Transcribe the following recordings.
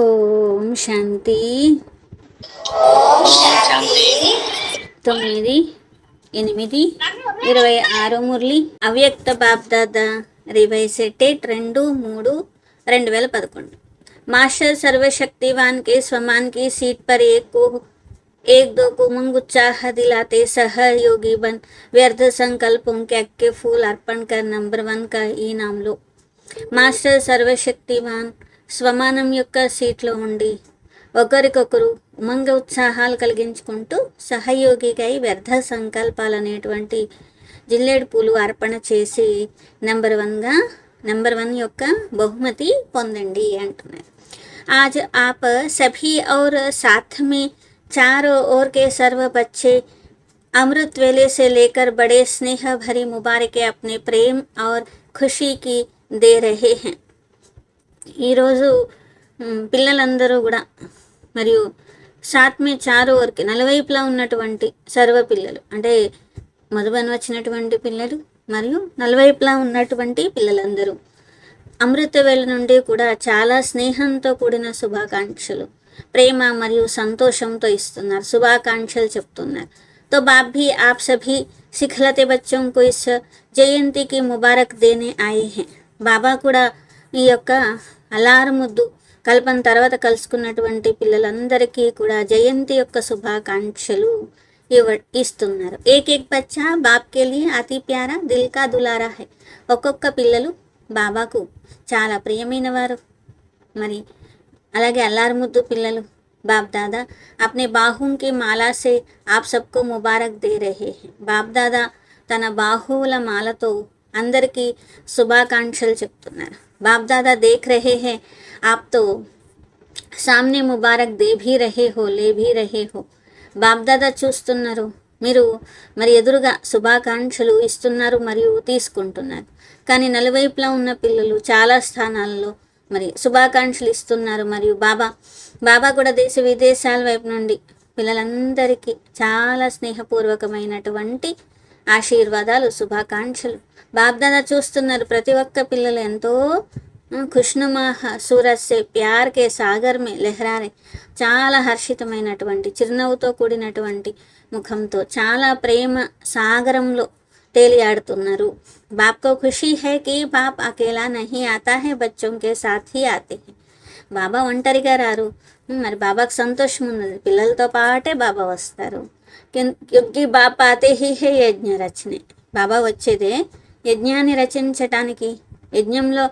ఓం శాంతి. ఓం శాంతి. 9/8/26 మురళి అవ్యక్త BapDada revise date 2/3/2011. Master सर्वशक्तिवान के स्वमान की सीट पर एक दो को उमंग उत्साह दिलाते सहयोगी बन व्यर्थ संकल्पों के अक्के फूल अर्पण कर नंबर 1 का इनाम लो. మాస్టర్ సర్వశక్తివాన్ స్వమానం యొక్క సీట్లో ఉండి ఒకరికొకరు ఉమంగ ఉత్సాహాలు కలిగించుకుంటూ సహయోగిగా వ్యర్థ సంకల్పాలు అనేటువంటి జిల్లేడు పూలు అర్పణ చేసి నెంబర్ 1 యొక్క బహుమతి పొందండి అంటున్నారు. आज आप सभी और साथ में चारों ओर के सर्व बच्चे अमृत वेले से लेकर बड़े स्नेह भरी मुबारक अपने प्रेम और खुशी की దే రహే హే. ఈరోజు పిల్లలందరూ కూడా మరియు సాత్మే చారు వరకు నలువైపులా ఉన్నటువంటి సర్వ పిల్లలు అంటే మధుబన్ వచ్చినటువంటి పిల్లలు మరియు నలువైపులా ఉన్నటువంటి పిల్లలందరూ అమృత వేళ నుండి కూడా చాలా స్నేహంతో కూడిన శుభాకాంక్షలు ప్రేమ మరియు సంతోషంతో ఇస్తున్నారు, శుభాకాంక్షలు చెప్తున్నారు. तो बाप भी आप सभी सिखलते बच्चों को इस जयंती की मुबारक देने आए हैं. బాబా కూడా ఈ యొక్క అలారముద్దు కల్పన తర్వాత కలుసుకున్నటువంటి పిల్లలందరికీ కూడా జయంతి యొక్క శుభాకాంక్షలు ఇస్తున్నారు. ఏక్ బచ్చా బాప్ కే లియే అతి ప్యారా దిల్ కా దులారా హై. ఒక్కొక్క పిల్లలు బాబాకు చాలా ప్రియమైన వారు. మరి అలాగే అల్లారముద్దు పిల్లలు బాప్ దాదా అప్నే బాహుం కి మాలా సే ఆప్ సబ్కో ముబారక్ దే రహే హై. బాప్ దాదా తన బాహువుల మాలతో అందరికీ శుభాకాంక్షలు చెప్తున్నారు. బాప్ దాదా దేఖ్ రహే హే ఆప్ తో సామ్నే ముబారక్ దే భీ రహే హో లే భీ రహే హో. బాప్ దాదా చూస్తున్నారు, మీరు మరి ఎదురుగా శుభాకాంక్షలు ఇస్తున్నారు మరియు తీసుకుంటున్నారు. కానీ నలువైపులా ఉన్న పిల్లలు చాలా స్థానాల్లో మరి శుభాకాంక్షలు ఇస్తున్నారు మరియు బాబా కూడా దేశ విదేశాల వైపు నుండి పిల్లలందరికీ చాలా స్నేహపూర్వకమైనటువంటి ఆశీర్వాదాలు శుభాకాంక్షలు బాప్దాదా చూస్తున్నారు. ప్రతి ఒక్క పిల్లలు ఎంతో ఖుష్నుమాహ సూరస్సే ప్యార్కే సాగర్మే లెహరారే, చాలా హర్షితమైనటువంటి చిరునవ్వుతో కూడినటువంటి ముఖంతో చాలా ప్రేమ సాగరంలో తేలియాడుతున్నారు. బాప్కో ఖుషీ హై కి బాప్ అకేలా నహీ ఆతా హై బచ్చోం కే సాథ్ హీ ఆతే హై. బాబా ఒంటరిగా రారు, మరి బాబాకు సంతోషం ఉన్నది, పిల్లలతో పాటే బాబా వస్తారు. క్యూంకి బాప్ ఆతే హీ హే యజ్ఞ రచనే. బాబా వచ్చేదే యజ్ఞాన్ని రచించటానికి. యజ్ఞంలో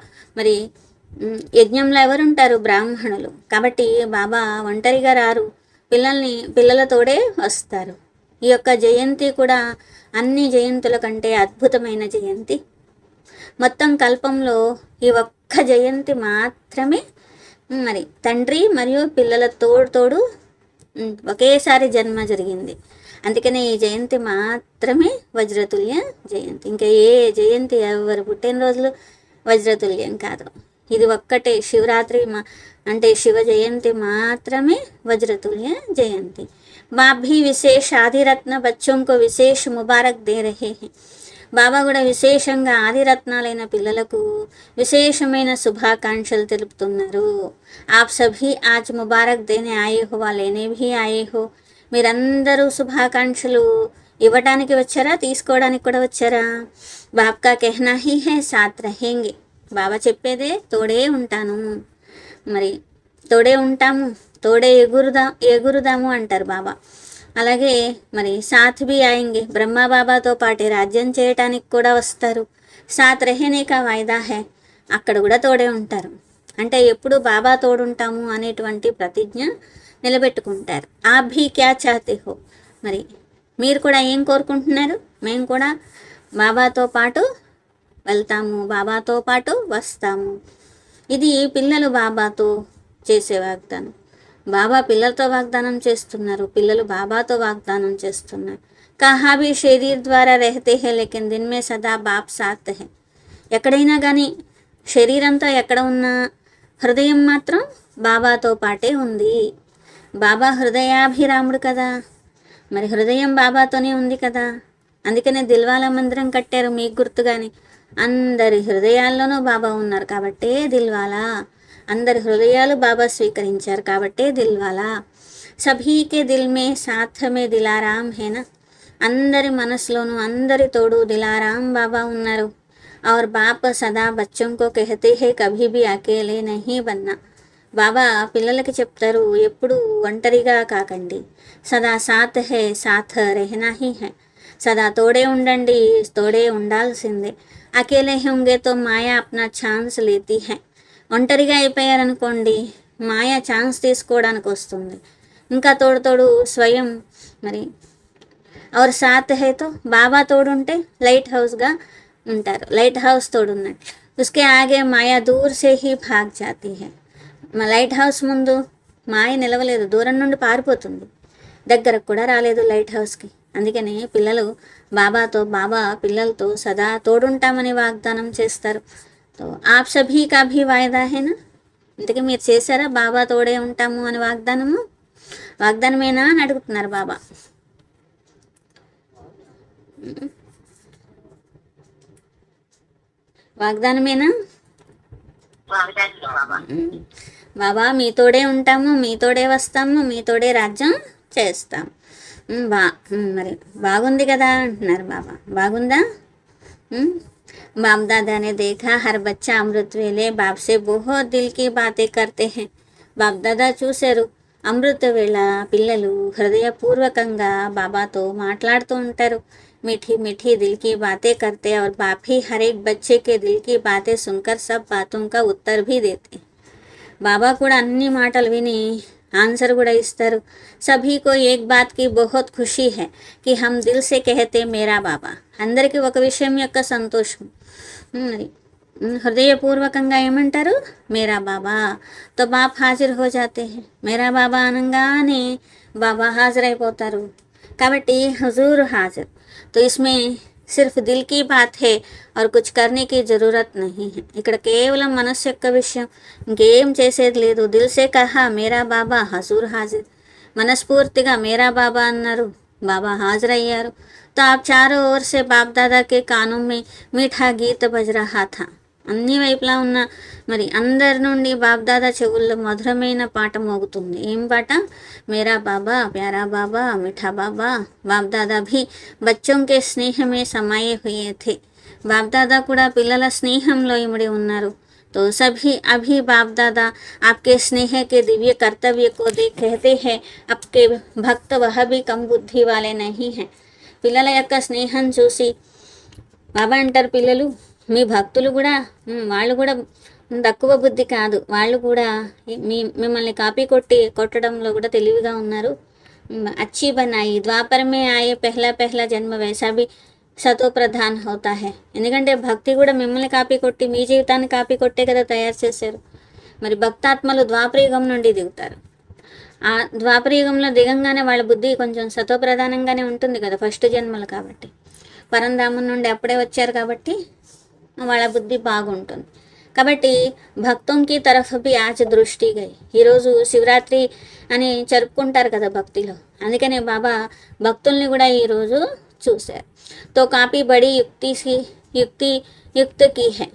ఎవరుంటారు? బ్రాహ్మణులు. కాబట్టి బాబా ఒంటరిగా రారు, పిల్లలతోడే వస్తారు. ఈ యొక్క జయంతి కూడా అన్ని జయంతుల కంటే అద్భుతమైన జయంతి. మొత్తం కల్పంలో ఈ ఒక్క జయంతి మాత్రమే మరి తండ్రి మరియు పిల్లల తోడు ఒకేసారి జన్మ జరిగింది. అందుకనే ఈ జయంతి మాత్రమే వజ్రతుల్య జయంతి. ఇంకా ఏ జయంతి ఎవరు పుట్టినరోజులు వజ్రతుల్యం కాదు. ఇది ఒక్కటే శివరాత్రి అంటే శివ జయంతి మాత్రమే వజ్రతుల్య జయంతి. బాప్ भी విశేష ఆదిరత్న బచ్చోం కో విశేష ముబారక్ దే రహే హై. బాబా కూడా విశేషంగా ఆదిరత్నాలైన పిల్లలకు విశేషమైన శుభాకాంక్షలు తెలుపుతున్నారు. ఆప్ సభీ ఆజ్ ముబారక్ దేనే ఆయే హో వా లేనే భీ ఆయే హో. మీరందరూ శుభాకాంక్షలు ఇవ్వడానికి వచ్చారా, తీసుకోవడానికి కూడా వచ్చారా? బాప్ కా కెహనా హీ హై సాత్ రహేంగే. బాబా చెప్పేదే తోడే ఉంటాను, మరి తోడే ఉంటాము, తోడే ఎగురుదాము అంటారు బాబా. అలాగే మరి సాత్ బి ఆయంగే, బ్రహ్మా బాబాతో పాటే రాజ్యం చేయటానికి కూడా వస్తారు. సాత్ రహేనే కా వాయిదా హై, అక్కడ కూడా తోడే ఉంటారు. అంటే ఎప్పుడు బాబా తోడుంటాము అనేటువంటి ప్రతిజ్ఞ నిలబెట్టుకుంటారు. ఆప్ భీ క్యా చాతే హో, మరి మీరు కూడా ఏం కోరుకుంటున్నారు? మేము కూడా బాబాతో పాటు వెళ్తాము, బాబాతో పాటు వస్తాము. ఇది పిల్లలు బాబాతో చేసే వాగ్దానం. బాబా పిల్లలతో వాగ్దానం చేస్తున్నారు, పిల్లలు బాబాతో వాగ్దానం చేస్తున్నారు. కహా భీ శరీర్ ద్వారా రహతే హై లేకిన్ దిన్ మే సదా బాప్ సాత్ హై. ఎక్కడైనా కానీ శరీరంతో ఎక్కడ ఉన్నా హృదయం మాత్రం బాబాతో పాటే ఉంది. బాబా హృదయాభిరాముడు కదా, మరి హృదయం బాబాతోనే ఉంది కదా. అందుకనే దిల్వాలా మందిరం కట్టారు, మీకు గుర్తుగాని అందరి హృదయాల్లోనూ బాబా ఉన్నారు కాబట్టే దిల్వాలా. అందరి హృదయాలు బాబా స్వీకరించారు కాబట్టే దిల్వాలా. సభీకే దిల్ మే సాథ్ మే దిలారాం హేనా, అందరి మనసులోనూ అందరి తోడు దిలారాం బాబా ఉన్నారు. और बाप सदा बच्चों को कहते हैं कभी भी अकेले नहीं बनना. బాబా పిల్లలకి చెప్తారు, ఎప్పుడు ఒంటరిగా కాకండి. సదా సాత్ హే, సాత్ రెహనా హీ హై, సదా తోడే ఉండండి, తోడే ఉండాల్సిందే. అకేలే హోంగే తో మాయా అప్నా ఛాన్స్ లేతీ హై, ఒంటరిగా అయిపోయారనుకోండి మాయ ఛాన్స్ తీసుకోవడానికి వస్తుంది. ఇంకా తోడు స్వయం మరి और साथ है तो బాబా తోడుంటే లైట్ హౌస్గా ఉంటారు, లైట్ హౌస్ తోడున్నట్టు. ఉస్కే ఆగే మాయా దూర్ సే హీ భాగ్ జాతీ హై, లైట్ హౌస్ ముందు మాయ నిలవలేదు, దూరం నుండి పారిపోతుంది, దగ్గరకు కూడా రాలేదు లైట్ హౌస్కి. అందుకని పిల్లలు బాబా పిల్లలతో సదా తోడుంటామని వాగ్దానం చేస్తారు. తో ఆప్ సభీ కా భీ వాయిదా హేనా, ఇంతకీ మీరు చేశారా బాబా తోడే ఉంటాము అని వాగ్దానమేనా అని అడుగుతున్నారు బాబా. వాగ్దానమేనా బాబా, మీతోడే ఉంటాము, మీతోడే వస్తాము, మీతోడే రాజ్యం చేస్తాం. మరి బాగుంది కదా అంటున్నారు బాబా. బాగుందా? बाप दादा ने देखा हर बच्चा अमृत वेले बाप से बहुत दिल की बातें करते हैं. బాప్ దాదా చూశారు, అమృత వేళ పిల్లలు హృదయపూర్వకంగా బాబాతో మాట్లాడుతూ ఉంటారు. मीठी मीठी दिल की बातें करते और बाप ही हर एक बच्चे के दिल की बातें सुनकर सब बातों का उत्तर भी देते. బాబా కూడా అన్ని మాటలు విని ఆన్సర్ కూడా ఇస్తారు. సభీ కో ఏక్ బాత్ కి బహుత్ ఖుషీ హై కి హమ్ దిల్ సే కహతే మేరా బాబా, అందరికీ ఒక విషయం యొక్క సంతోషం, మరి హృదయపూర్వకంగా ఏమంటారు మేరా బాబా. తో బాప్ హాజిర్ హో జాతే హై, మేరా బాబా అనగానే బాబా హాజరైపోతారు. కాబట్టి హజూర్ హాజర్. तो इसमें सिर्फ दिल की बात है और कुछ करने की ज़रूरत नहीं है. ఇక్కడ కేవలం మనస్సు యొక్క విషయం, ఇంకేం చేసేది లేదు. దిల్ సే కహా మేరా బాబా హజూర్ హాజిర్, మనస్ఫూర్తిగా మేరా బాబా అన్నారు, బాబా హాజరయ్యారు. तो आप चारों ओर से बाप दादा के कानों में मीठा गीत बज रहा था. అన్ని వైపులా ఉన్న మరి అందరి నుండి బాబ్దాదా చెవుల్లో మధురమైన పాట మోగుతుంది. ఏం పాట? మేరా బాబా ప్యారా బాబా మిఠా బాబా. బాబ్దాదా భీ బచ్చోం కే స్నేహమే సమాయే హుయే థే, బాబ్దాదా కూడా పిల్లల స్నేహంలో ఇమిడి ఉన్నారు. तो सभी अभी बाप दादा आपके स्नेह के दिव्य कर्तव्य को देख कहते हैं आपके भक्त वह भी कम बुद्धि वाले नहीं हैं. పిల్లల యొక్క స్నేహం చూసి బాబా అంటారు, పిల్లలు మీ భక్తులు కూడా వాళ్ళు కూడా తక్కువ బుద్ధి కాదు, వాళ్ళు కూడా మిమ్మల్ని కాపీ కొట్టడంలో కూడా తెలివిగా ఉన్నారు. అచ్చి బనాయి ద్వాపర్ మే ఆయే పెహ్లా జన్మ వైసా భీ సతో ప్రధాన్ హోతా హై. ఎందుకంటే భక్తి కూడా మిమ్మల్ని కాపీ కొట్టి మీ జీవితాన్ని కాపీ కొట్టే కదా తయారు చేశారు. మరి భక్తాత్మలు ద్వాపరయుగం నుండి దిగుతారు. ఆ ద్వాపరయుగంలో దిగంగానే వాళ్ళ బుద్ధి కొంచెం సతోప్రధానంగానే ఉంటుంది కదా, ఫస్ట్ జన్మలు కాబట్టి, పరంధామం నుండి అప్పుడే వచ్చారు కాబట్టి వాళ్ళ బుద్ధి బాగుంటుంది. కాబట్టి భక్తంకి తరఫు బి ఆచ దృష్టి గై. ఈరోజు శివరాత్రి అని జరుపుకుంటారు కదా భక్తిలో, అందుకనే బాబా భక్తుల్ని కూడా ఈరోజు చూశారు. తో కాపీ బడి యుక్తి హై,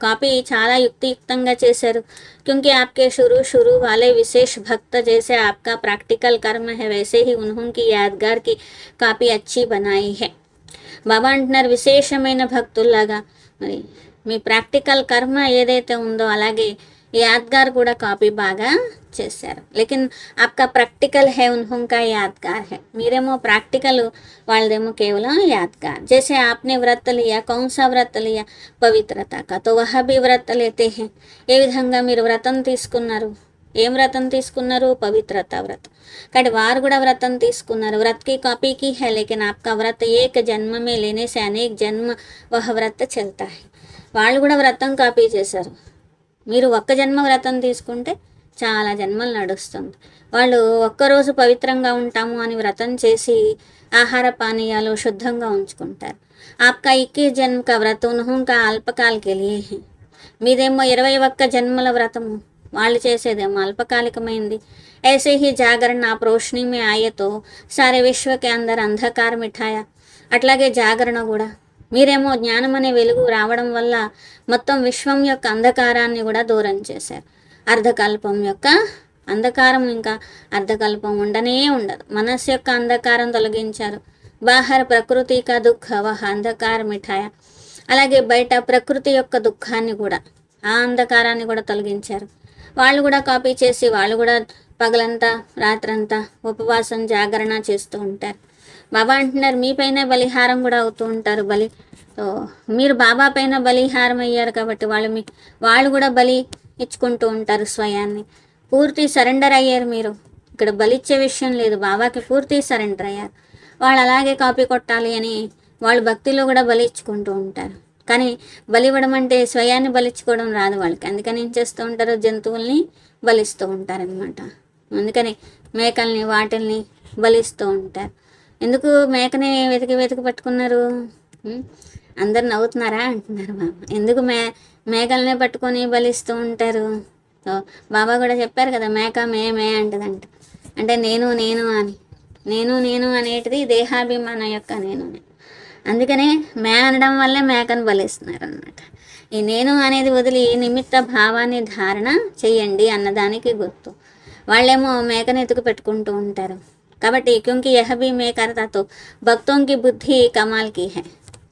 కాపీ చాలా యుక్తియుక్తంగా చేశారు. क्योंकि आपके शुरू वाले विशेष भक्त जैसे आपका प्रैक्टिकल कर्म है वैसे ही उन्होंने यादगार की काफ़ी अच्छी बनाई है. బాబా అంటున్నారు, విశేషమైన భక్తుల్లాగా మరి మీ ప్రాక్టికల్ కర్మ ఏదైతే ఉందో అలాగే యాద్గార్ కూడా కాపీ బాగా చేశారు. లేకిన్ ఆప్కా ప్రాక్టికల్ హై ఉన్హోంకా యాద్గార్ హై, మీరేమో ప్రాక్టికల్ వాళ్ళదేమో కేవలం యాద్గార్. జైసే ఆప్నే వ్రత లియా, కౌన్సా వ్రత లియా, పవిత్రత కా తో వహ భీ వ్రత లేతే హై. ఏ విధంగా మీరు వ్రతం తీసుకున్నారు, ఏం వ్రతం తీసుకున్నారు? పవిత్రత వ్రతం. కానీ వారు కూడా వ్రతం తీసుకున్నారు. వ్రత్కి కాపీకి హై లేకిన్ ఆప్కా వ్రత ఏక జన్మ మే లేనే సే అనేక్ జన్మ వహ వ్రత చల్తా హై. వాళ్ళు కూడా వ్రతం కాపీ చేశారు. మీరు ఒక్క జన్మ వ్రతం తీసుకుంటే చాలా జన్మలు నడుస్తుంది. వాళ్ళు ఒక్కరోజు పవిత్రంగా ఉంటాము అని వ్రతం చేసి ఆహార పానీయాలు శుద్ధంగా ఉంచుకుంటారు. ఆప్కా 21 జన్మ కా వ్రత ఉన్హోంకా అల్పకాల్ కే లియే హై. మీదేమో 21 జన్మల వ్రతము, వాళ్ళు చేసేదేమో అల్పకాలికమైంది. ऐसे ही जागरण आप रोशनी में आए तो सारे विश्व के अंदर अंधकार मिठाया. అట్లాగే జాగరణ కూడా మీరేమో జ్ఞానం అనే వెలుగు రావడం వల్ల మొత్తం విశ్వం యొక్క అంధకారాన్ని కూడా దూరం చేశారు. అర్ధకల్పం యొక్క అంధకారం ఇంకా అర్ధకల్పం ఉండనే ఉండదు. మనస్సు యొక్క అంధకారం తొలగించారు. బాహర్ ప్రకృతి కా దుఃఖ వహ అంధకార మిఠాయ. అలాగే బయట ప్రకృతి యొక్క దుఃఖాన్ని కూడా, ఆ అంధకారాన్ని కూడా తొలగించారు. వాళ్ళు కూడా కాపీ చేసి వాళ్ళు కూడా పగలంతా రాత్రంతా ఉపవాసం జాగరణ చేస్తూ ఉంటారు. బాబా అంటున్నారు మీపైన బలిహారం కూడా అవుతూ ఉంటారు. మీరు బాబా పైన బలిహారం అయ్యారు కాబట్టి వాళ్ళు కూడా బలి ఇచ్చుకుంటూ ఉంటారు. స్వయాన్ని పూర్తి సరెండర్ అయ్యారు. మీరు ఇక్కడ బలిచ్చే విషయం లేదు, బాబాకి పూర్తి సరెండర్ అయ్యారు. వాళ్ళు అలాగే కాపీ కొట్టాలి అని వాళ్ళు భక్తిలో కూడా బలి ఇచ్చుకుంటూ ఉంటారు. కానీ బలి ఇవ్వడం అంటే స్వయాన్ని బలిచ్చుకోవడం రాదు వాళ్ళకి. అందుకని ఏం చేస్తూ ఉంటారు, జంతువుల్ని బలిస్తూ ఉంటారనమాట. అందుకని మేకల్ని వాటిల్ని బలిస్తూ ఉంటారు. ఎందుకు మేకని వెతికి పట్టుకున్నారు? అందరు నవ్వుతున్నారా అంటున్నారు బాబా. ఎందుకు మేకల్నే పట్టుకొని బలిస్తూ ఉంటారు? బాబా కూడా చెప్పారు కదా, మేక మే అంటదంట. అంటే నేను అని, నేను అనేటిది దేహాభిమానం యొక్క నేను. అందుకనే అనడం వల్లే మేకను బలిస్తున్నారు అన్నమాట. ఈ నేను అనేది వదిలి నిమిత్త భావాన్ని ధారణ చెయ్యండి అన్నదానికి గుర్తు. వాళ్ళేమో మేకను ఎతుకు పెట్టుకుంటూ ఉంటారు. కాబట్టి క్యూంకి యహబీ మే కర్తాతో భక్తోంకి బుద్ధి కమాల్కి హై.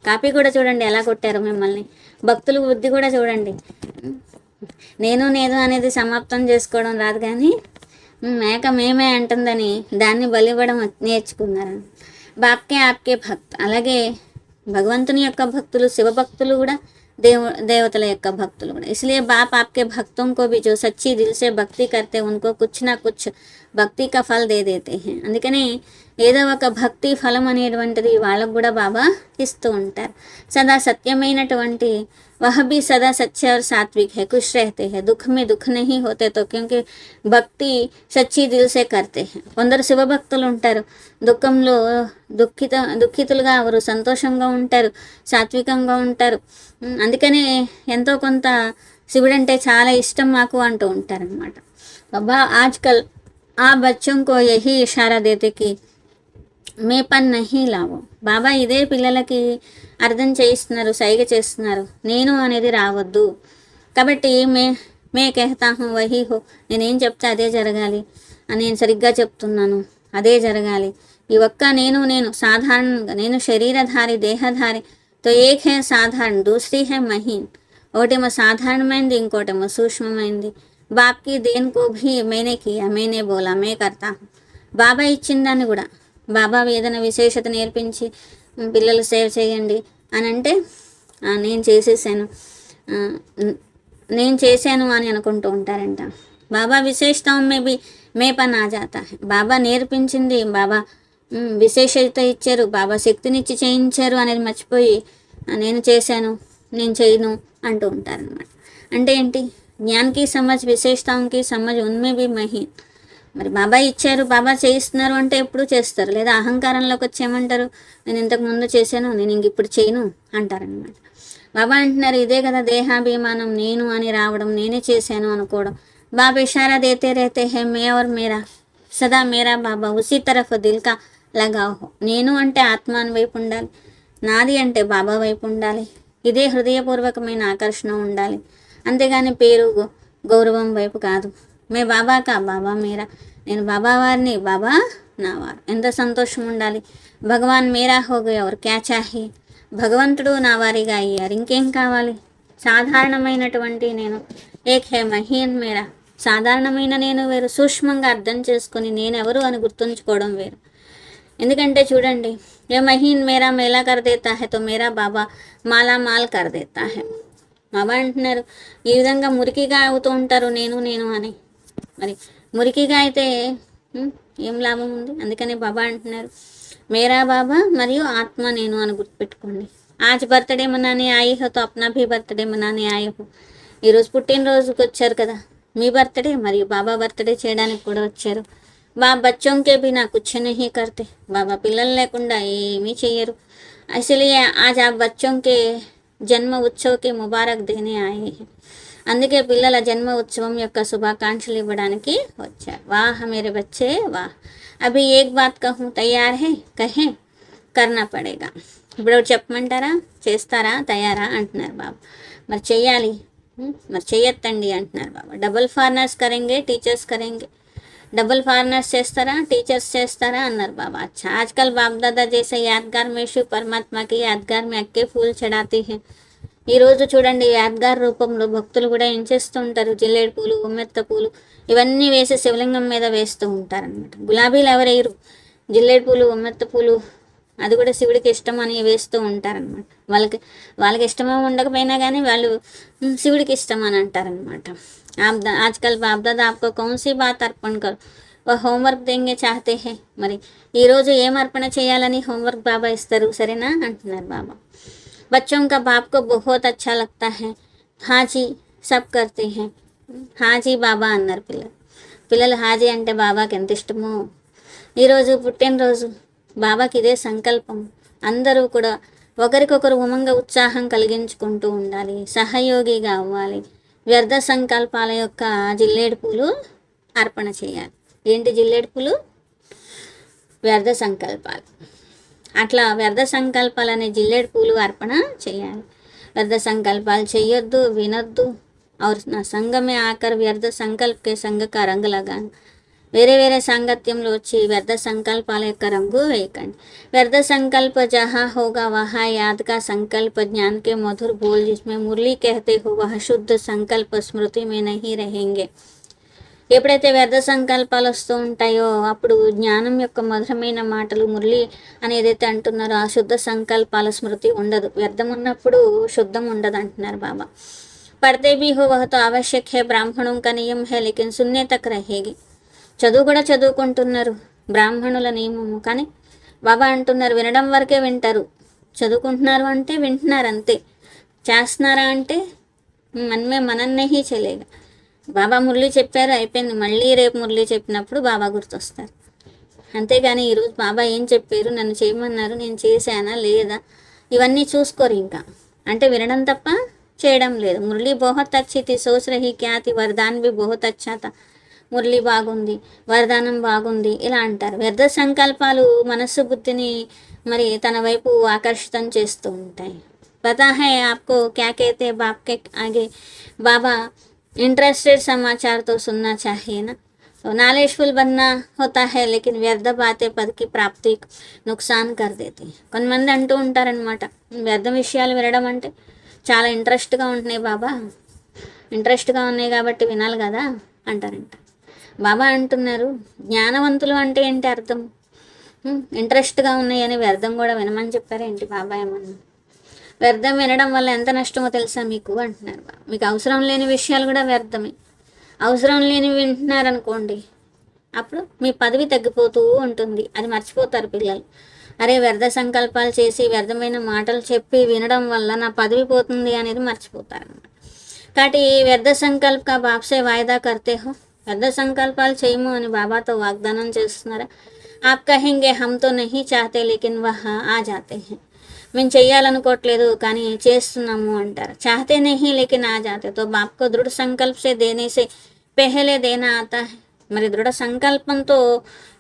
కాపీ కూడా చూడండి ఎలా కొట్టారు మిమ్మల్ని. భక్తుల బుద్ధి కూడా చూడండి. నేను అనేది సమాప్తం చేసుకోవడం రాదు, కానీ మేక మేమే అంటుందని దాన్ని బలివ్వడం నేర్చుకున్నారు. బాప్కే ఆప్కే భక్త్. అలాగే భగవంతుని యొక్క భక్తులు, శివభక్తులు కూడా देवतला యొక్క భక్తులు కూడా. इसलिए बाप आपके भक्तों को भी जो सच्ची दिल से भक्ति करते उनको कुछ ना कुछ భక్తి का फल दे देते हैं. అందుకని ఏదో ఒక భక్తి ఫలం అనేటువంటిది వాళ్ళకు కూడా బాబా ఇస్తూ ఉంటారు. సదా సత్యమైనటువంటి वह भी सदा सच्चे और सात्विक है, खुश रहते हैं, दुख में दुख नहीं होते तो क्योंकि భక్తి సచ్చి దిల్ సే కర్తే హై. కొందరు శివభక్తులు ఉంటారు, దుఃఖంలో దుఃఖితులుగా ఎవరు సంతోషంగా ఉంటారు, సాత్వికంగా ఉంటారు. అందుకనే ఎంతో కొంత శివుడంటే చాలా ఇష్టం మాకు అంటూ ఉంటారనమాట. బాబా ఆజ్కల్ ఆ బచ్చోं को यही इशारा देते कि మేపన్ నహీ లావో. బాబా ఇదే పిల్లలకి అర్థం చేయిస్తున్నారు, సైగ చేస్తున్నారు, నేను అనేది రావద్దు. కాబట్టి మే కెహతా హూ వహీ హో. నేనేం చెప్తే అదే జరగాలి, నేను సరిగ్గా చెప్తున్నాను అదే జరగాలి. ఈ ఒక్క నేను సాధారణంగా నేను శరీరధారి దేహధారి. తో ఏక్ హే సాధారణ, దూసరీ హే మహీన్. ఒకటేమో సాధారణమైంది, ఇంకోటేమో సూక్ష్మమైంది. బాప్కి దేనికో భీ మేనే కియా, మేనే బోలా, మే కర్తా హూ. బాబా ఇచ్చిన దాన్ని కూడా, బాబా ఏదైనా విశేషత నేర్పించి పిల్లలు సేవ చేయండి అని అంటే నేను చేశాను అని అనుకుంటూ ఉంటారంట. బాబా విశేషతం మేబీ మే పని ఆ జాతా హై. బాబా నేర్పించింది, బాబా విశేషత ఇచ్చారు, బాబా శక్తినిచ్చి చేయించారు అనేది మర్చిపోయి నేను చేశాను, నేను చేయను అంటూ ఉంటారనమాట. అంటే ఏంటి, జ్ఞాన్కి సమజ్ విశేషతాంకి సమజ్ ఉన్మే భీ మహీన్. మరి బాబా ఇచ్చారు, బాబా చేయిస్తున్నారు అంటే ఎప్పుడు చేస్తారు. లేదా అహంకారంలోకి వచ్చేయమంటారు, నేను ఇంతకు ముందు చేశాను, నేను ఇంక ఇప్పుడు చేయను అంటారనమాట. బాబా అంటున్నారు ఇదే కదా దేహాభిమానం, నేను అని రావడం, నేనే చేశాను అనుకోవడం. బాబా ఇషారా దేతే రేతే హే మే और मेरा సదా మేరా బాబా ఉసి తరఫ్ దిల్ కా లగావ్ హో. నేను అంటే ఆత్మాన్ వైపు ఉండాలి, నాది అంటే బాబా వైపు ఉండాలి. ఇదే హృదయపూర్వకమైన ఆకర్షణ ఉండాలి, అంతేగాని పేరు గౌరవం వైపు కాదు. మే బాబా కా బాబా మేరా. నేను బాబా వారిని, బాబా నా వారు. ఎంత సంతోషం ఉండాలి. భగవాన్ మేరా హో గయా और क्या चाहिए. భగవంతుడు నా వారిగా అయ్యారు, ఇంకేం కావాలి. సాధారణమైనటువంటి నేను ఏక్ హే మహీన్ మేరా. సాధారణమైన నేను వేరు, సూక్ష్మంగా అర్థం చేసుకొని నేనెవరు అని గుర్తుంచుకోవడం వేరు. ఎందుకంటే చూడండి, ఏ మహీన్ మేరా మేలా కర్ దేతా హై తో మేరా బాబా మాలా మాల్ కర్ దేతా హై. బాబా అంటున్నారు ఈ విధంగా మురికిగా అవుతూ ఉంటారు నేను అని. మరి మురికిగా అయితే ఏం లాభం ఉంది. అందుకని బాబా అంటున్నారు మేరా బాబా మరియు ఆత్మ నేను అని గుర్తుపెట్టుకోండి. ఆజ్ బర్త్డే మనానే ఆయి హో తో అప్నా భీ బర్త్డే మనానే ఆయి హో. ఈరోజు పుట్టినరోజుకి వచ్చారు కదా, మీ బర్త్డే మరియు బాబా బర్త్డే చేయడానికి కూడా వచ్చారు. బాబా బచ్చోంకే బినా కుచ్ నహీ కర్తే. బాబా పిల్లలు లేకుండా ఏమీ చెయ్యరు. ఇస్లియే ఆజ్ ఆ బచ్చోంకే జన్మ ఉత్సవకి ముబారక్ దేనే ఆయే. అందుకే పిల్లల జన్మ ఉత్సవం యొక్క శుభాకాంక్షలు ఇవ్వడానికి వచ్చారు. వాహ్ మేరే బచ్చే వాహ్. అభి ఏక్ బాత్ కహూ తయార్ హే కహే కర్నా పడేగా. ఇప్పుడు చెప్పమంటారా, చేస్తారా, తయారా అంటున్నారు బాబా. మరి చెయ్యాలి, మరి చెయ్యొద్దండి అంటున్నారు బాబా. డబుల్ ఫారినర్స్ కరెంగే, టీచర్స్ కరెంగే. डबल फारनर्स చేస్తారా, టీచర్స్ చేస్తారా అన్నారు బాబా. अच्छा आजकल बाप दादा जैसे यादगार में शिव परमात्मा की यादगार में अक्के फूल चढ़ाते हैं. ఈరోజు చూడండి యాద్గార్ రూపంలో భక్తులు కూడా ఏం చేస్తూ ఉంటారు, జిల్లేడు పూలు, ఉమ్మెత్త పూలు ఇవన్నీ వేసి శివలింగం మీద వేస్తూ ఉంటారనమాట. గులాబీలు ఎవరేయరు, జిల్లేడు పూలు, ఉమ్మెత్త పూలు అది కూడా శివుడికి ఇష్టం అని వేస్తూ ఉంటారనమాట. వాళ్ళకి ఇష్టమో ఉండకపోయినా కానీ వాళ్ళు శివుడికి ఇష్టం అని అంటారనమాట. ఆజ్కల్ బాప్ దాదా ఆప్కో కౌన్ సీ బాత్ అర్పణ కర్ హోంవర్క్ దేంగే చాహతే హే. మరి ఈరోజు ఏం అర్పణ చేయాలని హోంవర్క్ బాబా ఇస్తారు, సరేనా అంటున్నారు బాబా. बच्चों का बाप को बहुत अच्छा लगता है, हाँ जी सब करते हैं. హాజీ బాబా అన్నారు పిల్లలు హాజీ అంటే బాబాకి ఎంత ఇష్టమో. ఈరోజు పుట్టినరోజు బాబాకి ఇదే సంకల్పం. అందరూ కూడా ఒకరికొకరు ఉమంగ ఉత్సాహం కలిగించుకుంటూ ఉండాలి, సహయోగిగా అవ్వాలి. వ్యర్థ సంకల్పాల యొక్క జిల్లేడు పూలు అర్పణ చేయాలి. ఏంటి జిల్లేడు పూలు? వ్యర్థ సంకల్పాలు. అట్లా వ్యర్థ సంకల్పాలనే జిల్లేడు పూలు అర్పణ చేయాలి. వ్యర్థ సంకల్పాలు చెయ్యొద్దు, వినొద్దు. और నా సంఘమే ఆకర్ వ్యర్థ సంకల్పకే సంఘక రంగు లగాను. వేరే వేరే సాంగత్యంలో వచ్చి వ్యర్థ సంకల్పాల యొక్క రంగు వేయకండి. వ్యర్థ సంకల్ప జహా హోగా వహా యాద్ కా సంకల్ప జ్ఞాన్ కే మధుర్ బోల్ జిస్మే మురళీ कहते हो वह शुद्ध संकल्प स्मृति में नहीं रहेंगे. ఎప్పుడైతే వ్యర్థ సంకల్పాలు వస్తూ ఉంటాయో అప్పుడు జ్ఞానం యొక్క మధురమైన మాటలు, మురళి అని ఏదైతే అంటున్నారో ఆ శుద్ధ సంకల్పాల స్మృతి ఉండదు. వ్యర్థం ఉన్నప్పుడు శుద్ధం ఉండదు అంటున్నారు బాబా. పढ़ते भी हो वह तो आवश्यक है, ब्राह्मणों का नियम है लेकिन सुनने तक रहेगी. చదువు కూడా చదువుకుంటున్నారు, బ్రాహ్మణుల నియమము. కానీ బాబా అంటున్నారు వినడం వరకే వింటారు. చదువుకుంటున్నారు అంటే వింటున్నారు అంతే. చేస్తున్నారా అంటే మనమే మనన్నేహీ చేయలేగా. బాబా మురళి చెప్పారు అయిపోయింది, మళ్ళీ రేపు మురళి చెప్పినప్పుడు బాబా గుర్తొస్తారు. అంతేగాని ఈరోజు బాబా ఏం చెప్పారు, నన్ను చేయమన్నారు, నేను చేశానా లేదా ఇవన్నీ చూసుకోరు. ఇంకా అంటే వినడం తప్ప చేయడం లేదు. మురళి బహుత్ అచ్చి థీ, సోచ్ రహీ క్యా థీ, వరదాన్ బి బహుత్ అచ్చా థా. మురళి బాగుంది, వరదానం బాగుంది ఇలా అంటారు. వ్యర్థ సంకల్పాలు మనస్సు బుద్ధిని మరి తన వైపు ఆకర్షితం చేస్తూ ఉంటాయి. పతా హై ఆప్కో క్యా कहते बाप के आगे बाबा इंटरेस्टेड समाचार तो सुनना चाहिए ना. तो नॉलेजफुल बनना होता है लेकिन వ్యర్థ బాతే పद की प्राप्ति नुकसान कर देती. కొంతమంది అంటూ ఉంటారనమాట, వ్యర్థ విషయాలు వినడం అంటే చాలా ఇంట్రెస్ట్గా ఉంటున్నాయి బాబా, ఇంట్రెస్ట్గా ఉన్నాయి కాబట్టి వినాలి కదా అంటారంట. బాబా అంటున్నారు జ్ఞానవంతులు అంటే ఏంటి అర్థం? ఇంట్రెస్ట్గా ఉన్నాయని వ్యర్థం కూడా వినమని చెప్పారేంటి బాబా? ఏమన్నా వ్యర్థం వినడం వల్ల ఎంత నష్టమో తెలుసా మీకు అంటున్నారు. మీకు అవసరం లేని విషయాలు కూడా వ్యర్థమే. అవసరం లేని వింటున్నారనుకోండి అప్పుడు మీ పదవి తగ్గిపోతూ ఉంటుంది. అది మర్చిపోతారు పిల్లలు. అరే వ్యర్థ సంకల్పాలు చేసి వ్యర్థమైన మాటలు చెప్పి వినడం వల్ల నా పదవి పోతుంది అనేది మర్చిపోతారు అన్నమాట. కాబట్టి వ్యర్థ సంకల్ప కా బాప్సే వాయిదా కర్తే హో. వ్యర్థ సంకల్పాలు చేయము అని బాబాతో వాగ్దానం చేస్తున్నారా? ఆప్ కహెంగే హమ్ తో నహీ చాహతే లేకిన్ వహ ఆ జాతే హై. మేము చెయ్యాలనుకోవట్లేదు కానీ చేస్తున్నాము అంటారు. చాహతే నహీ లేకిన్ ఆ జాతే. తో బాప్కో దృఢ సంకల్ప సే దేనే సే పెహలే దేనా ఆతా హై. మరి దృఢ సంకల్పంతో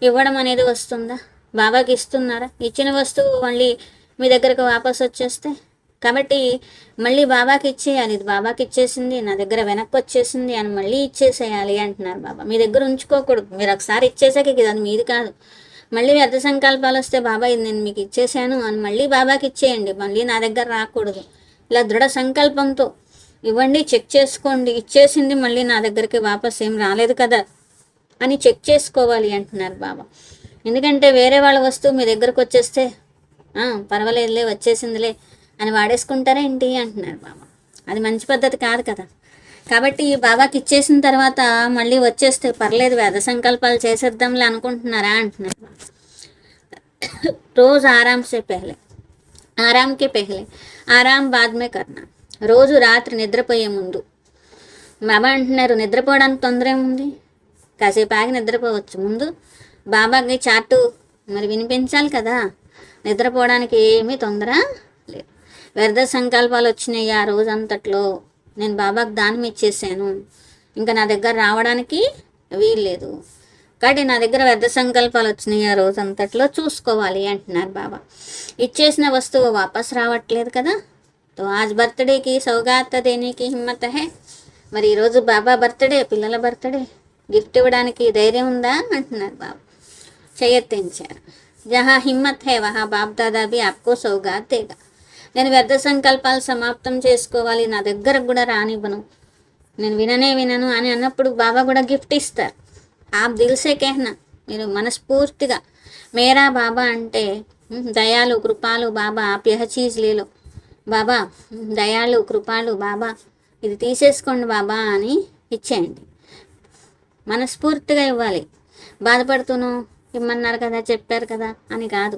ఇవ్వడం అనేది వస్తుందా? బాబాకి ఇస్తున్నారా? ఇచ్చిన వస్తువు మళ్ళీ మీ దగ్గరకు వాపసు వచ్చేస్తే కాబట్టి మళ్ళీ బాబాకి ఇచ్చేయాలి. ఇది బాబాకి ఇచ్చేసింది, నా దగ్గర వెనక్కి వచ్చేసింది అని మళ్ళీ ఇచ్చేసేయాలి అంటున్నారు బాబా. మీ దగ్గర ఉంచుకోకూడదు. మీరు ఒకసారి ఇచ్చేసాక ఇది అది మీది కాదు. మళ్ళీ వ్యర్థ సంకల్పాలు వస్తే బాబా ఇది నేను మీకు ఇచ్చేసాను అని మళ్ళీ బాబాకి ఇచ్చేయండి, మళ్ళీ నా దగ్గర రాకూడదు. ఇలా దృఢ సంకల్పంతో ఇవ్వండి, చెక్ చేసుకోండి. ఇచ్చేసింది మళ్ళీ నా దగ్గరికి వాపస్ ఏం రాలేదు కదా అని చెక్ చేసుకోవాలి అంటున్నారు బాబా. ఎందుకంటే వేరే వాళ్ళ వస్తువు మీ దగ్గరకు వచ్చేస్తే పర్వాలేదులే వచ్చేసిందిలే అని వాడేసుకుంటారా ఏంటి అంటున్నారు బాబా. అది మంచి పద్ధతి కాదు కదా. కాబట్టి బాబాకి ఇచ్చేసిన తర్వాత మళ్ళీ వచ్చేస్తే పర్లేదు వ్యర్థ సంకల్పాలు చేసేద్దాంలే అనుకుంటున్నారా అంటున్నారు. రోజు ఆరాంసే పెహలే ఆరాంకే పెహలే ఆరాం బాద్మే కర్నా. రోజు రాత్రి నిద్రపోయే ముందు బాబా అంటున్నారు నిద్రపోవడానికి తొందర ఏముంది, కాసేపు ఆగి నిద్రపోవచ్చు. ముందు బాబాకి చాటు మరి వినిపించాలి కదా. నిద్రపోవడానికి ఏమీ తొందర లేదు. వ్యర్థ సంకల్పాలు వచ్చినాయి ఆ రోజంతట్లో, నేను బాబాకి దానం ఇచ్చేసాను, ఇంకా నా దగ్గర రావడానికి వీల్లేదు. కాబట్టి నా దగ్గర వ్యర్థ సంకల్పాలు వచ్చినాయి ఆ రోజంతట్లో చూసుకోవాలి అంటున్నారు బాబా. ఇచ్చేసిన వస్తువు వాపస్ రావట్లేదు కదా. తో ఆజ్ బర్త్డేకి సౌగాత్ దేనేకి హిమ్మత్ హై. మరి ఈరోజు బాబా బర్త్డే, పిల్లల బర్త్డే, గిఫ్ట్ ఇవ్వడానికి ధైర్యం ఉందా అంటున్నారు బాబా. చేయెత్తించారు. జహా హిమ్మత్ హే వహా బాప్ దాదా బి ఆప్కో సౌగాత్ దేగా. నేను వ్యర్థ సంకల్పాలు సమాప్తం చేసుకోవాలి, నా దగ్గరకు కూడా రానివ్వను, నేను వినను అని అన్నప్పుడు బాబా కూడా గిఫ్ట్ ఇస్తారు. ఆప్ దిల్సే కేహ్నా, మీరు మనస్ఫూర్తిగా మేరా బాబా అంటే దయాలు కృపాలు బాబా, ఆప్ యహ చీజ్ లేలో బాబా, దయాలు కృపాలు బాబా, ఇది తీసేసుకోండి బాబా అని ఇచ్చేయండి. మనస్ఫూర్తిగా ఇవ్వాలి. బాధపడుతూను ఇమ్మన్నారు కదా, చెప్పారు కదా అని కాదు.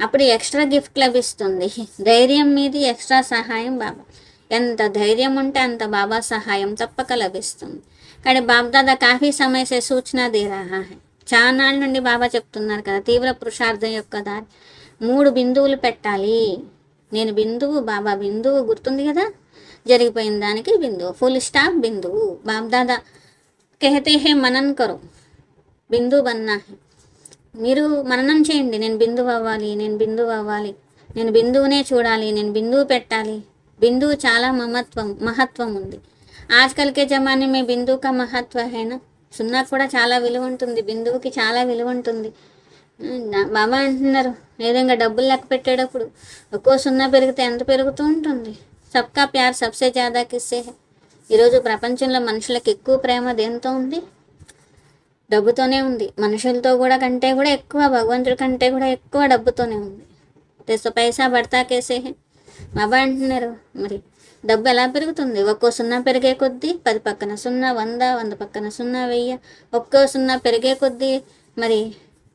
అప్పుడు ఎక్స్ట్రా గిఫ్ట్ లభిస్తుంది. ధైర్యం మీది ఎక్స్ట్రా సహాయం బాబా. ఎంత ధైర్యం ఉంటే అంత బాబా సహాయం తప్పక లభిస్తుంది. కానీ బాబ్దాదా కాఫీ సమయసే సూచన దే రహా హై. చాలా నాళ్ళ నుండి బాబా చెప్తున్నారు కదా, తీవ్ర పురుషార్థం యొక్క దారి 3 బిందువులు పెట్టాలి. నేను బిందువు, బాబా బిందువు, గుర్తుంది కదా, జరిగిపోయిన దానికి బిందువు, ఫుల్ స్టాప్ బిందువు. బాబ్దాదా कहते हैं మనన్ కరో, బిందు బన్నా హై. మీరు మననం చేయండి, నేను బిందువు అవ్వాలి, నేను బిందువు అవ్వాలి, నేను బిందువునే చూడాలి, నేను బిందువు పెట్టాలి. బిందువు చాలా మహత్వం ఉంది. ఆజ్కల్కే జమానే మే బిందువు కా మహత్వ హైనా. సున్నా కూడా చాలా విలువ ఉంటుంది, బిందువుకి చాలా విలువ ఉంటుంది. బాబా అంటున్నారు, ఏదైనా డబ్బులు లెక్క పెట్టేటప్పుడు ఒక్కో సున్నా పెరిగితే ఎంత పెరుగుతూ ఉంటుంది. సబ్కా ప్యార్ సబ్సే జ్యాదా కిస్సే హై. ఈరోజు ప్రపంచంలో మనుషులకు ఎక్కువ ప్రేమ దేంతో ఉంది? డబ్బుతోనే ఉంది. మనుషులతో కూడా కంటే కూడా ఎక్కువ, భగవంతుడి కంటే కూడా ఎక్కువ డబ్బుతోనే ఉంది. తెస్తో పైసా పడతా కేసే హై. బాబా అంటున్నారు, మరి డబ్బు ఎలా పెరుగుతుంది? ఒక్కో సున్నా పెరిగే కొద్దీ 10 పక్కన 0, 100, 100 పక్కన 0, 1000, ఒక్కో సున్నా పెరిగే కొద్దీ మరి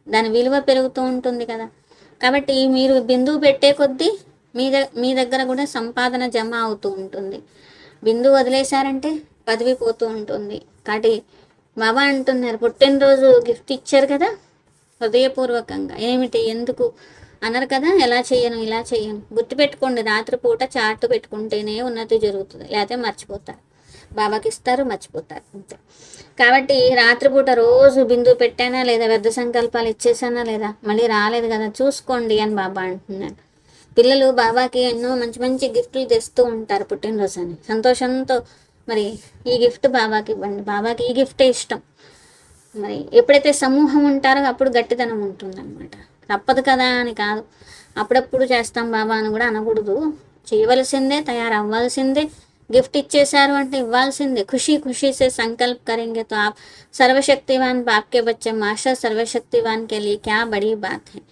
దాని విలువ పెరుగుతూ ఉంటుంది కదా. కాబట్టి మీరు బిందువు పెట్టే కొద్దీ మీ దగ్గర కూడా సంపాదన జమ అవుతూ ఉంటుంది. బిందువు వదిలేశారంటే పదవి పోతూ ఉంటుంది. కాబట్టి బాబా అంటున్నారు, పుట్టినరోజు గిఫ్ట్ ఇచ్చారు కదా హృదయపూర్వకంగా. ఏమిటి, ఎందుకు అన్నారు కదా, ఎలా చేయను ఇలా చేయను. గుర్తుపెట్టుకోండి, రాత్రిపూట చార్ట్ పెట్టుకుంటేనే ఉన్నతి జరుగుతుంది, లేకపోతే మర్చిపోతారు. బాబాకి ఇస్తారు, మర్చిపోతారు అంతే. కాబట్టి రాత్రిపూట రోజు బిందువు పెట్టానా లేదా, వ్యర్థ సంకల్పాలు ఇచ్చేసానా లేదా, మళ్ళీ రాలేదు కదా చూసుకోండి అని బాబా అంటున్నారు. పిల్లలు బాబాకి ఎన్నో మంచి మంచి గిఫ్ట్లు తెస్తూ ఉంటారు పుట్టినరోజు అని. సంతోషంతో మరి ఈ గిఫ్ట్ బాబాకి ఇవ్వండి, బాబాకి ఈ గిఫ్టే ఇష్టం. మరి ఎప్పుడైతే సమూహం ఉంటారో అప్పుడు గట్టితనం ఉంటుందన్నమాట. తప్పదు కదా అని కాదు, అప్పుడప్పుడు చేస్తాం బాబా అని కూడా అనకూడదు. చేయవలసిందే, తయారవ్వాల్సిందే. గిఫ్ట్ ఇచ్చేశారు అంటే ఇవ్వాల్సిందే. ఖుషీ సే సంకల్ప్ కरेंगे तो आप सर्वशक्तिवान बाप के बच्चे मास्टर सर्वशक्तिवान के लिए क्या बड़ी बात है.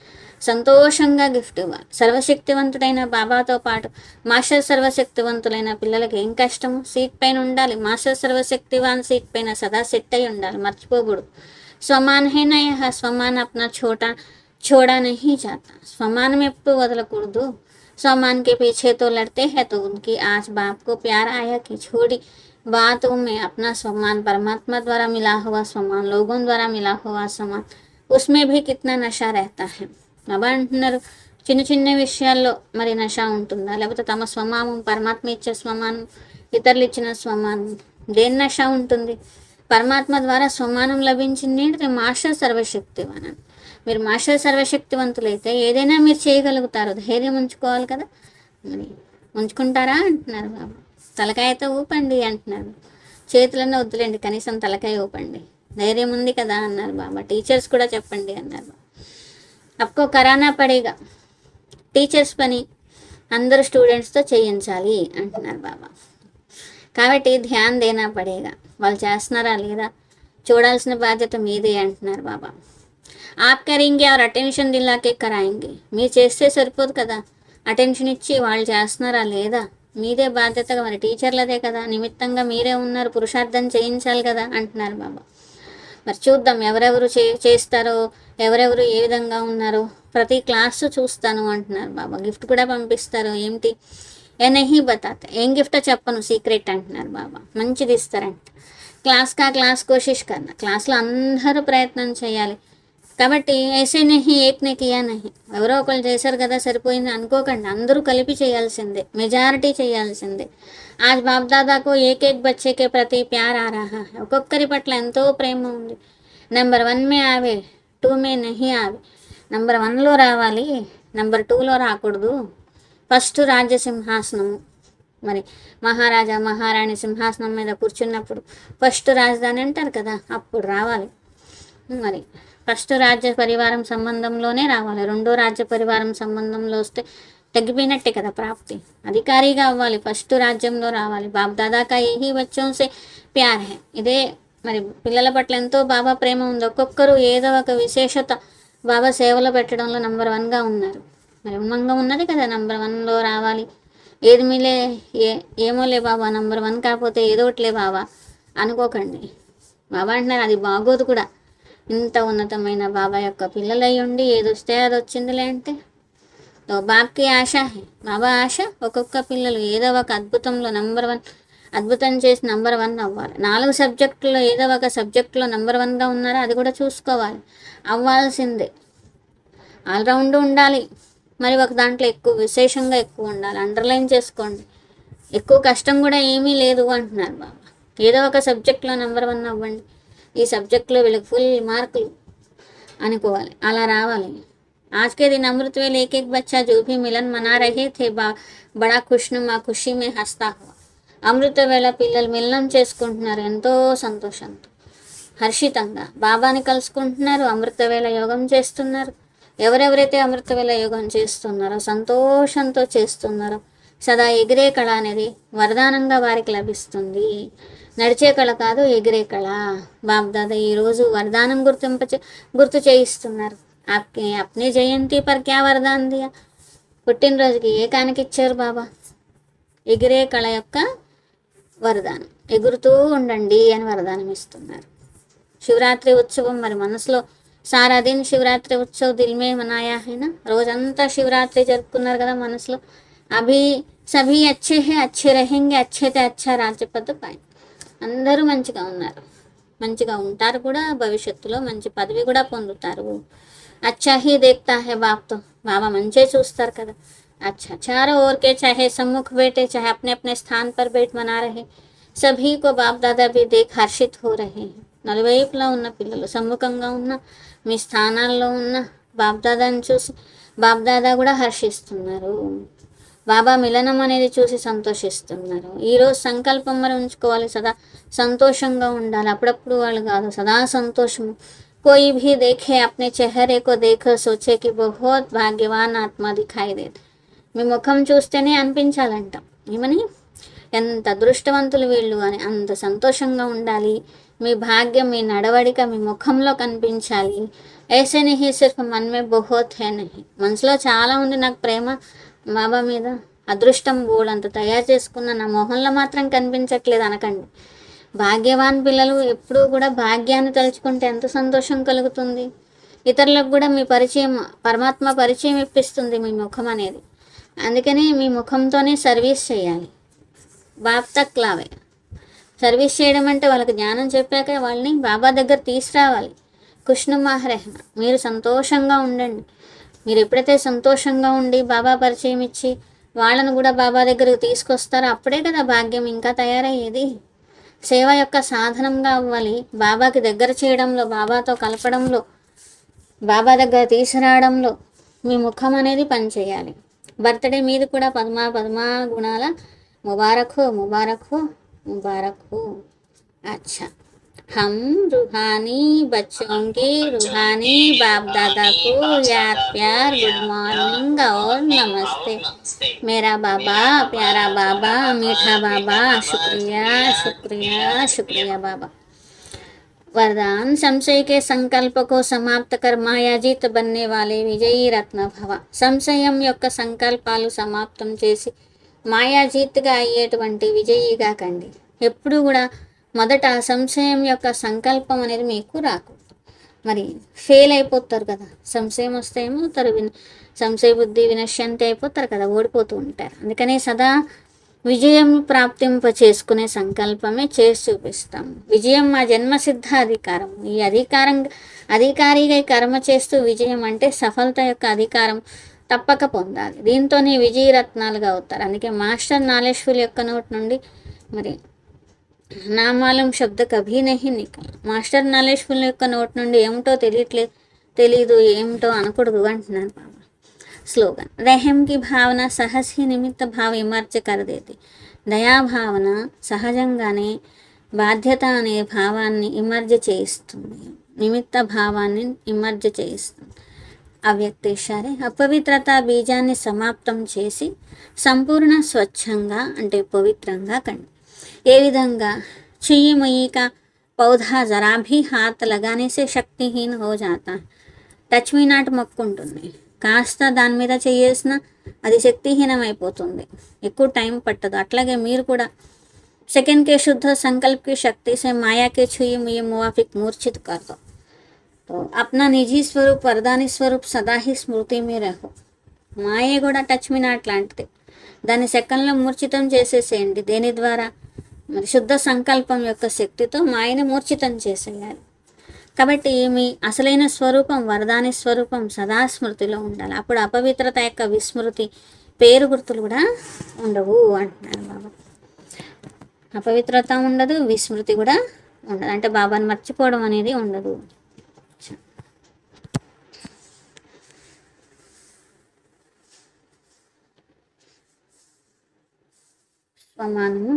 సంతోషంగా గిఫ్ట్ ఇవ్వాలి. సర్వశక్తివంతుడైన బాబాతో పాటు మాస్టర్ సర్వశక్తివంతులైన పిల్లలకి ఏం కష్టము? సీట్ పైన ఉండాలి. మాస్టర్ సర్వశక్తివాన్ సీట్ పైన సదా సెట్ అయి ఉండాలి, మర్చిపోకూడదు. స్వమాన్ హే నా యహ, స్వమాన్ అప్నా छोड़ा नहीं जाता. స్వమానం ఎప్పుడు వదలకూడదు. स्वमान के पीछे तो लड़ते हैं तो उनकी आज बाप को प्यार आया कि छोड़ी बातों में अपना स्वमान, परमात्मा द्वारा मिला हुआ स्वमान, लोगों द्वारा मिला हुआ स्वमान, उसमें भी कितना नशा रहता है. బాబా అంటున్నారు, చిన్న చిన్న విషయాల్లో మరి నష ఉంటుందా, లేకపోతే తమ స్వమానం, పరమాత్మ ఇచ్చే స్వమానం, ఇతరులు ఇచ్చిన స్వమానం, దేని నష ఉంటుంది? పరమాత్మ ద్వారా స్వమానం లభించింది మాస్టర్ సర్వశక్తివాన్. మీరు మాస్టర్ సర్వశక్తివంతులైతే ఏదైనా మీరు చేయగలుగుతారు. ధైర్యం ఉంచుకోవాలి కదా, మరి ఉంచుకుంటారా అంటున్నారు బాబా. తలకాయతో ఊపండి అంటున్నారు. చేతులన్నా వద్దులేండి, కనీసం తలకాయ ఊపండి. ధైర్యం ఉంది కదా అన్నారు బాబా. టీచర్స్ కూడా చెప్పండి అన్నారు బాబా. అప్కో కరానా పడేగా, టీచర్స్ పని అందరూ స్టూడెంట్స్తో చేయించాలి అంటున్నారు బాబా. కాబట్టి ధ్యాన్ దేనా పడేగా, వాళ్ళు చేస్తున్నారా లేదా చూడాల్సిన బాధ్యత మీదే అంటున్నారు బాబా. ఆప్ కరేంగే और అటెన్షన్ దిలాకే కరాయింగే. మీరు చేస్తే సరిపోదు కదా, అటెన్షన్ ఇచ్చి వాళ్ళు చేస్తున్నారా లేదా మీదే బాధ్యతగా, మరి టీచర్లదే కదా, నిమిత్తంగా మీరే ఉన్నారు, పురుషార్థం చేయించాలి కదా అంటున్నారు బాబా. మరి చూద్దాం ఎవరెవరు చేస్తారో, ఎవరెవరు ఏ విధంగా ఉన్నారో ప్రతి క్లాసు చూస్తాను అంటున్నారు బాబా. గిఫ్ట్ కూడా పంపిస్తారు. ఏమిటి ఏ నహీ బతాతే, ఏం గిఫ్టో చెప్పను, సీక్రెట్ అంటున్నారు బాబా. మంచిది ఇస్తారంట. క్లాస్ కోషిష్ కన్నా, క్లాస్లో అందరూ ప్రయత్నం చేయాలి. కాబట్టి ఐసే నహీ ఏక్నే కియా నహీ, ఎవరో ఒకళ్ళు చేశారు కదా సరిపోయింది అనుకోకండి, అందరూ కలిపి చేయాల్సిందే, మెజారిటీ చేయాల్సిందే. ఆజ్ బాప్ దాదాకు ఏకేక్ బచ్చేకే ప్రతి ప్యార్ ఆ రహా హై. ఒక్కొక్కరి పట్ల ఎంతో ప్రేమ ఉంది. నెంబర్ 1 మే ఆవే, 2 మే నహీ ఆవే. నెంబర్ 1లో రావాలి, నెంబర్ 2లో రాకూడదు. ఫస్ట్ రాజ్య సింహాసనము, మరి మహారాజా మహారాణి సింహాసనం మీద కూర్చున్నప్పుడు ఫస్ట్ రాజధాని అంటారు కదా, అప్పుడు రావాలి. మరి ఫస్ట్ రాజ్య పరివారం సంబంధంలోనే రావాలి. రెండో రాజ్య పరివారం సంబంధంలో వస్తే తగ్గిపోయినట్టే కదా ప్రాప్తి. అధికారిగా అవ్వాలి, ఫస్ట్ రాజ్యంలో రావాలి. బాబ్ దాదాకా ఏహీ బచ్చోం సే ప్యార్ హై. ఇదే మరి పిల్లల పట్ల ఎంతో బాబా ప్రేమ ఉంది. ఒక్కొక్కరు ఏదో ఒక విశేషత బాబా సేవలో పెట్టడంలో నంబర్ 1గా ఉన్నారు. మరి ఉమ్మంగా ఉన్నది కదా నంబర్ 1లో రావాలి. ఏది మీలే ఏమోలే బాబా నంబర్ 1 కాకపోతే ఏదో ఒకటిలే బాబా అనుకోకండి. బాబా అంటున్నారు అది బాగోదు కూడా. ఇంత ఉన్నతమైన బాబా యొక్క పిల్లలై ఉండి ఏదొస్తే అది వచ్చిందిలే అంటే తో బాబ్కి ఆశ హే. బాబా ఆశ ఒక్కొక్క పిల్లలు ఏదో ఒక అద్భుతంలో నంబర్ 1 అద్భుతం చేసి నంబర్ 1 అవ్వాలి. 4 సబ్జెక్టుల్లో ఏదో ఒక సబ్జెక్టులో నంబర్ 1గా ఉన్నారా అది కూడా చూసుకోవాలి. అవ్వాల్సిందే. ఆల్రౌండ్ ఉండాలి. మరి ఒక దాంట్లో ఎక్కువ విశేషంగా ఎక్కువ ఉండాలి. అండర్లైన్ చేసుకోండి. ఎక్కువ కష్టం కూడా ఏమీ లేదు అంటున్నారు బాబా. ఏదో ఒక సబ్జెక్ట్లో నంబర్ 1 అవ్వండి. ఈ సబ్జెక్ట్లో వీళ్ళకి ఫుల్ మార్కులు అనుకోవాలి. అలా రావాలి. आज के दिन अमृत वेले एक एक बच्चा जो भी मिलन मना रहे थे बड़ा खुशनुमा खुशी में हंसता हुआ. అమృత వేళ పిల్లలు మిలనం చేసుకుంటున్నారు ఎంతో సంతోషంతో హర్షితంగా బాబాని కలుసుకుంటున్నారు. అమృతవేళ యోగం చేస్తున్నారు. ఎవరెవరైతే అమృతవేళ యోగం చేస్తున్నారో సంతోషంతో చేస్తున్నారో సదా ఎగిరే కళ అనేది వరదానంగా వారికి లభిస్తుంది. నడిచే కళ కాదు, ఎగిరే కళ. బాబ్దాదా ఈరోజు వరదానం గుర్తు చేయిస్తున్నారు. అప్నే జయంతి పర్ క్యా వరదాన్ దియా. పుట్టినరోజుకి ఏ కానికిచ్చారు బాబా? ఎగిరే కళ యొక్క వరదానం. ఎగురుతూ ఉండండి అని వరదానం ఇస్తున్నారు. శివరాత్రి ఉత్సవం మరి మనసులో సారా దిన్ శివరాత్రి ఉత్సవ్ దిల్ మే మనాయా హైనా. రోజంతా శివరాత్రి జరుపుకున్నారు కదా మనసులో. అభి సభీ అచ్చే హే, అచ్చే రహెంగే, అచ్చేతే అచ్చా రాజ్యపద్ పాయ్. అందరూ మంచిగా ఉన్నారు, మంచిగా ఉంటారు కూడా. భవిష్యత్తులో మంచి పదవి కూడా పొందుతారు. అచ్చా హీ దేఖ్తా హే బాబ్తో. బాబా మంచే చూస్తారు కదా. अच्छा चारों ओर के चाहे सम्मुख बैठे चाहे अपने अपने स्थान पर बैठ मना रहे सभी को बाप दादा भी देख हर्षित हो रहे हैं. నలువైపులా ఉన్న పిల్లలు సమ్ముఖంగా ఉన్న మీ స్థానాల్లో ఉన్న బాబ్దాదాని చూసి బాబ్దాదా కూడా హర్షిస్తున్నారు. బాబా మిలనం అనేది చూసి సంతోషిస్తున్నారు. ఈరోజు సంకల్పం మరి ఉంచుకోవాలి, సదా సంతోషంగా ఉండాలి. అప్పుడప్పుడు వాళ్ళు కాదు, సదా సంతోషము. कोई भी देखे अपने चेहरे को देख सोचे कि बहुत भाग्यवान आत्मा दिखाई देते. మీ ముఖం చూస్తేనే అనిపించాలంట ఏమని, ఎంత అదృష్టవంతులు వీళ్ళు అని. అంత సంతోషంగా ఉండాలి. మీ భాగ్యం, మీ నడవడిక మీ ముఖంలో కనిపించాలి. ऐसे नहीं सिर्फ मन में बहुत है नहीं. మనసులో చాలా ఉంది నాకు ప్రేమ బాబా మీద, అదృష్టం బోడంత తయారు చేసుకున్న నా మొహంలో మాత్రం కనిపించట్లేదు అనకండి. భాగ్యవాన్ పిల్లలు ఎప్పుడూ కూడా భాగ్యాన్ని తలుచుకుంటే ఎంత సంతోషం కలుగుతుంది. ఇతరులకు కూడా మీ పరిచయం, పరమాత్మ పరిచయం ఇప్పిస్తుంది మీ ముఖం అనేది. అందుకని మీ ముఖంతోనే సర్వీస్ చేయాలి. బాబ్ తక్ లావే. సర్వీస్ చేయడం అంటే వాళ్ళకి జ్ఞానం చెప్పాక వాళ్ళని బాబా దగ్గర తీసుకురావాలి. ఖుష్నుమా రెహ్నా. మీరు సంతోషంగా ఉండండి. మీరు ఎప్పుడైతే సంతోషంగా ఉండి బాబా పరిచయం ఇచ్చి వాళ్ళను కూడా బాబా దగ్గరకు తీసుకొస్తారో అప్పుడే కదా భాగ్యం ఇంకా తయారయ్యేది. సేవ యొక్క సాధనంగా అవ్వాలి. బాబాకి దగ్గర చేయడంలో, బాబాతో కలపడంలో, బాబా దగ్గర తీసుకురావడంలో మీ ముఖం అనేది పనిచేయాలి. బర్త్డే మీది కూడా పద్మా గుణాల ముబారక్ హో, ముబారక్ హో, ముబారక్ హో. अच्छा हम रूहानी बच्चों के रूहानी बाप दादा को याद प्यार गुड मॉर्निंग और नमस्ते. मेरा बाबा, प्यारा बाबा, मीठा बाबा, शुक्रिया शुक्रिया शुक्रिया बाबा. वरदान संशय के संकल्प को समाप्त कर मायाजीत बनने वाले विजयी रत्न भव. సంశయం యొక్క సంకల్పాలు సమాప్తం చేసి మాయాజీత్గా అయ్యేటువంటి విజయిగా కండి. ఎప్పుడు కూడా మొదట సంశయం యొక్క సంకల్పం అనేది మీకు రాకూడదు. మరి ఫెయిల్ అయిపోతారు కదా, సంశయం వస్తే ఏమవుతారు, సంశయ బుద్ధి వినశ్యంతి అయిపోతారు కదా, ఓడిపోతూ ఉంటారు. అందుకని సదా విజయం ప్రాప్తింప చేసుకునే సంకల్పమే చేసి చూపిస్తాం. విజయం మా జన్మసిద్ధ అధికారం. ఈ అధికారిగా కర్మ చేస్తూ విజయం అంటే సఫలత యొక్క అధికారం తప్పక పొందాలి. దీంతోనే విజయరత్నాలుగా అవుతారు. అందుకే మాస్టర్ నాలేశ్వరి యొక్క నోటి నుండి మరి నామాలం శబ్ద కభీ నహీ నికల్. మాస్టర్ నాలేశ్వరి యొక్క నోటి నుండి ఏమిటో తెలీదు ఏమిటో అనకూడదు అంటున్నాను బాబా. స్లోగన్. रहम की भावना सहज ही निमित्त भाव इमर्ज कर देती. దయాభావన సహజంగానే బాధ్యత అనే భావాన్ని ఇమర్జ్ చేయిస్తుంది, నిమిత్త భావాన్ని ఇమర్జ్ చేయిస్తుంది. అవ్యక్తేశ్వరి అపవిత్రత బీజాన్ని సమాప్తం చేసి సంపూర్ణ స్వచ్ఛంగా అంటే పవిత్రంగా కండి. ఏ విధంగా చెయ్యి ముయ్యి కా పౌధా జరా భీ హాత్ లగానే సే శక్తిహీన్ హో జాతా. టచ్ మీ నాట్ మొక్కు ఉంటుంది, కాస్త దాని మీద చేసిన అది శక్తిహీనమైపోతుంది, ఎక్కువ టైం పట్టదు. అట్లాగే మీరు కూడా सेकंड के शुद्ध संकल्प की शक्ति से माया के छुई मुई मुवाफिक मूर्छित कर दो. तो अपना निजी स्वरूप वरदानी स्वरूप सदा ही स्मृति में रहो. మాయే కూడా టచ్ మీ నాట్ లాంటిది, దాన్ని సెకండ్లో మూర్ఛితం చేసేసేయండి. దేని ద్వారా? మరి శుద్ధ సంకల్పం యొక్క శక్తితో మాయని మూర్ఛితం చేసేయాలి. కాబట్టి మీ అసలైన స్వరూపం వరదాని స్వరూపం సదా స్మృతిలో ఉండాలి. అప్పుడు అపవిత్రత యొక్క విస్మృతి, పేరు గుర్తులు కూడా ఉండవు అంటున్నారు బాబా. అపవిత్రత ఉండదు, విస్మృతి కూడా ఉండదు, అంటే బాబాని మర్చిపోవడం అనేది ఉండదు. స్వమానము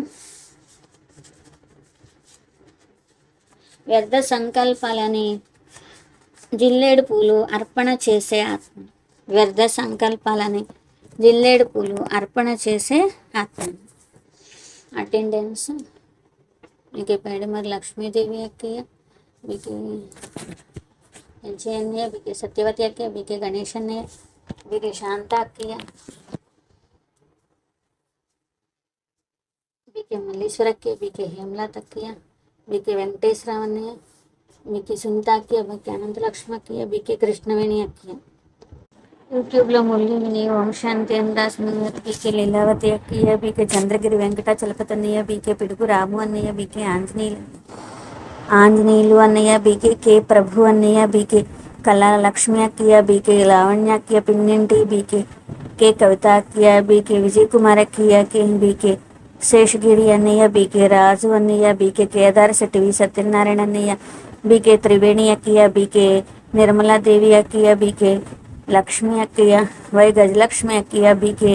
వ్యర్థ సంకల్పాలని జిల్లేడు పూలు అర్పణ చేసే ఆత్మ. వ్యర్థ సంకల్పాలని జిల్లేడు పూలు అర్పణ చేసే ఆత్మ. అటెండెన్స్ మీకు పేడమరి లక్ష్మీదేవి అక్కయ్య, మీకు అన్నయ్య, మీకు సత్యవతి అక్కయ్య, మీకు గణేష్ అన్నయ్య, మీకు శాంత అక్కయ్య, మీకు మల్లీశ్వర అక్కయ్య, మీకు హేమలత అక్కయ్య, మీకు వెంకటేశ్వరరావు అన్నయ్య, మీకు సునీత అక్కయ్య, మీకు అనంతలక్ష్మి అక్కయ్య, మీకు కృష్ణవేణి అక్కయ్య. యూట్యూబ్లో మురళిని ఓం శాంతి అందాస్ బీకే లీలావతి అక్కయ్య, బీకే చంద్రగిరి వెంకటాచలపతి బీకే పిడుగు రాము అన్నయ్య, బీకే ఆంజనేయులు అన్నయ్య, బీకే కే ప్రభు అన్నయ్య, బీకే కళా లక్ష్మి అక్కయ్య, బీకే లావణ్య అక్కయ్య పిన్నింటి, బీకే కే కవిత అక్కయ్య, బీకే విజయ్ కుమార్ అక్కయ్య, కే బీకే శేషగిరి అన్నయ్య, బీకే రాజు అన్నయ్య, బీకే కేదార్ శెట్టి వి సత్యనారాయణ అన్నయ్య, బీకే త్రివేణి అక్కయ్య, బీకే నిర్మలాదేవి అక్కయ్య, బీకే లక్ష్మి అక్కయ్య, వై గజలక్ష్మి అక్కయ్య, బీకే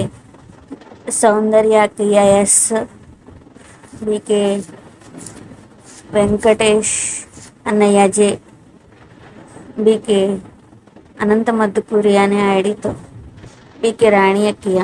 సౌందర్య అక్కయ్య, ఎస్ బీకే వెంకటేష్ అన్నయ్య, జే బీకే అనంత మద్దుకూరి అనే ఐడితో, బీకే రాణి అక్కయ్య,